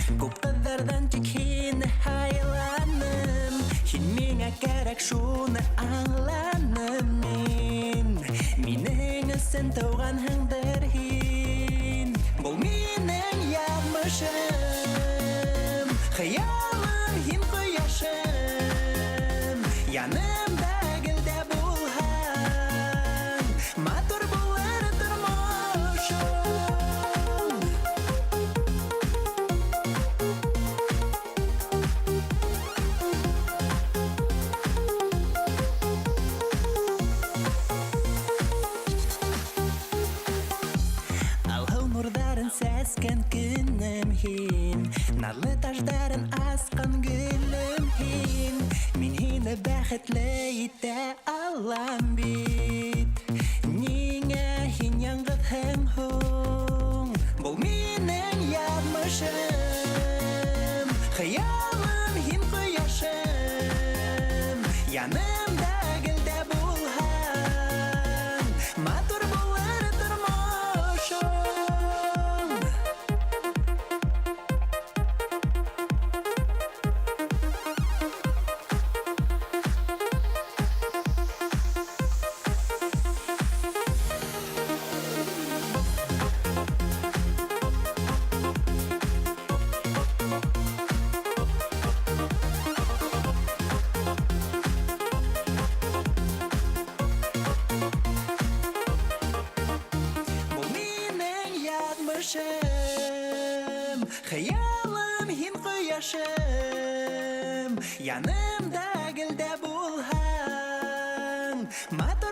Күп кыздардан тик һине хайланым, һин миңа кәрәк, шуны аңланым мин. Минең өсөн тыуганһыңдыр һин, бул минең язмышым. Хыялым һин кояшым, янымда гелдә булһаң, матур булыр тормышым. Алһыу нурдарын сәскән көнем һин, надлы таждарын асҡан гөлөм һин. Мин һине бәхетле итә алам бит. Ниңә һин яңғыҙһың һуң? Бул минең яҙмышым. Хыялым һин ҡояшым, янымда гелдә булһаң, матур булыр тормошом. Бул минең яҙмышым. Хыялым һин ҡояшым, янымда гелдә булһаң, матур